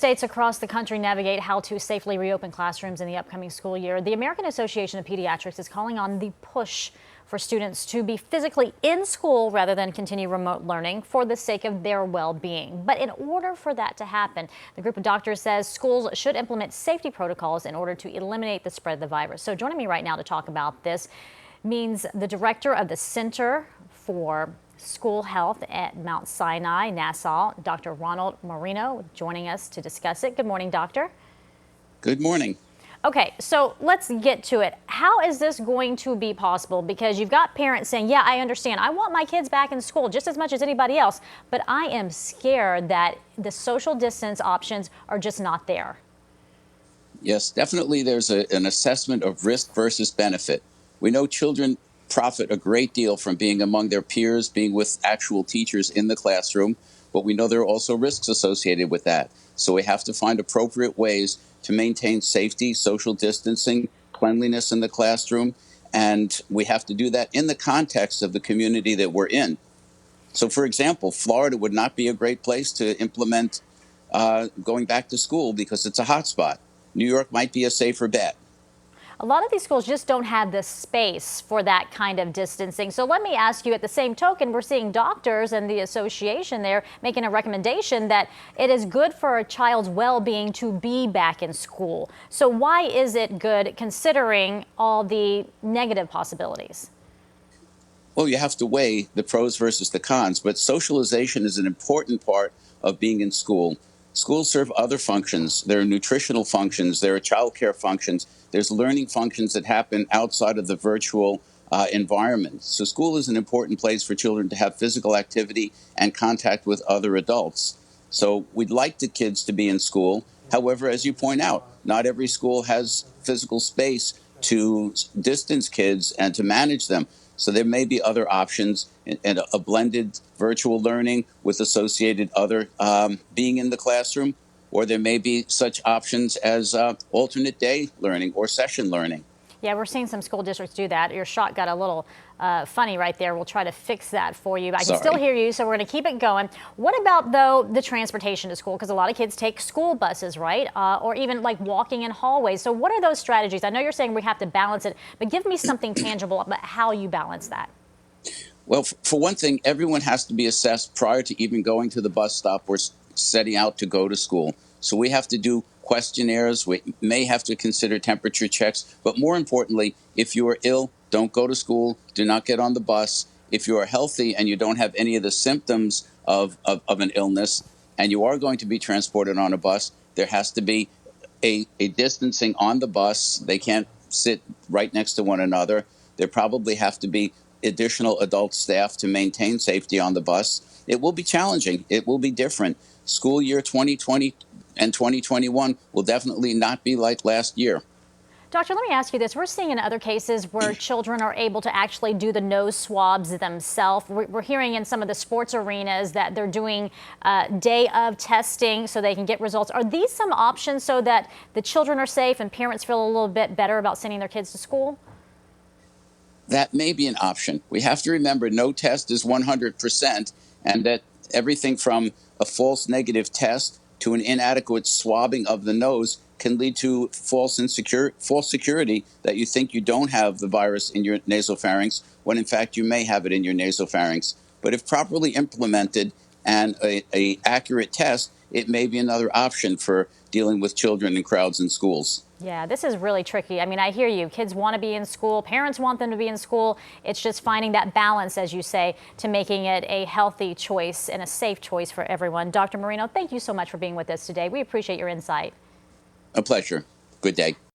states across the country navigate how to safely reopen classrooms in the upcoming school year, the American Association of Pediatricians is calling on the push for students to be physically in school rather than continue remote learning for the sake of their well-being. But in order for that to happen, the group of doctors says schools should implement safety protocols in order to eliminate the spread of the virus. So joining me right now to talk about this means the director of the Center for School Health at Mount Sinai, Nassau, Dr. Ronald Marino, joining us to discuss it. Good morning, doctor. Good morning. Okay, so let's get to it. How is this going to be possible? Because you've got parents saying, yeah, I understand. I want my kids back in school just as much as anybody else, but I am scared that the social distance options are just not there. Yes, definitely there's an assessment of risk versus benefit. We know children profit a great deal from being among their peers, being with actual teachers in the classroom, but we know there are also risks associated with that. So we have to find appropriate ways to maintain safety, social distancing, cleanliness in the classroom, and we have to do that in the context of the community that we're in. So, for example, Florida would not be a great place to implement going back to school because it's a hotspot. New York might be a safer bet. A lot of these schools just don't have the space for that kind of distancing. So let me ask you, at the same token, we're seeing doctors and the association there making a recommendation that it is good for a child's well-being to be back in school. So why is it good considering all the negative possibilities? Well, you have to weigh the pros versus the cons, but socialization is an important part of being in school. Schools serve other functions. There are nutritional functions, there are childcare functions, there's learning functions that happen outside of the virtual environment. So school is an important place for children to have physical activity and contact with other adults. So we'd like the kids to be in school. However, as you point out, not every school has physical space to distance kids and to manage them. So there may be other options and a blended virtual learning with associated other being in the classroom, or there may be such options as alternate day learning or session learning. Yeah, we're seeing some school districts do that. Your shot got a little funny right there. We'll try to fix that for you. I can still hear you, so we're going to keep it going. What about, though, the transportation to school? Because a lot of kids take school buses, right? Or even like walking in hallways. So what are those strategies? I know you're saying we have to balance it, but give me something tangible about how you balance that. Well, for one thing, everyone has to be assessed prior to even going to the bus stop or setting out to go to school. So we have to do questionnaires. We may have to consider temperature checks. But more importantly, if you are ill, don't go to school. Do not get on the bus. If you are healthy and you don't have any of the symptoms of an illness and you are going to be transported on a bus, there has to be a distancing on the bus. They can't sit right next to one another. There probably have to be additional adult staff to maintain safety on the bus. It will be challenging. It will be different. School year 2020 and 2021 will definitely not be like last year. Doctor, let me ask you this. We're seeing in other cases where children are able to actually do the nose swabs themselves. We're hearing in some of the sports arenas that they're doing day of testing so they can get results. Are these some options so that the children are safe and parents feel a little bit better about sending their kids to school? That may be an option. We have to remember no test is 100%, and that everything from a false negative test to an inadequate swabbing of the nose can lead to false security that you think you don't have the virus in your nasopharynx when in fact you may have it in your nasopharynx. But if properly implemented and a accurate test, it may be another option for dealing with children in crowds in schools. Yeah, this is really tricky. I mean, I hear you. Kids want to be in school. Parents want them to be in school. It's just finding that balance, as you say, to making it a healthy choice and a safe choice for everyone. Dr. Marino, thank you so much for being with us today. We appreciate your insight. A pleasure. Good day.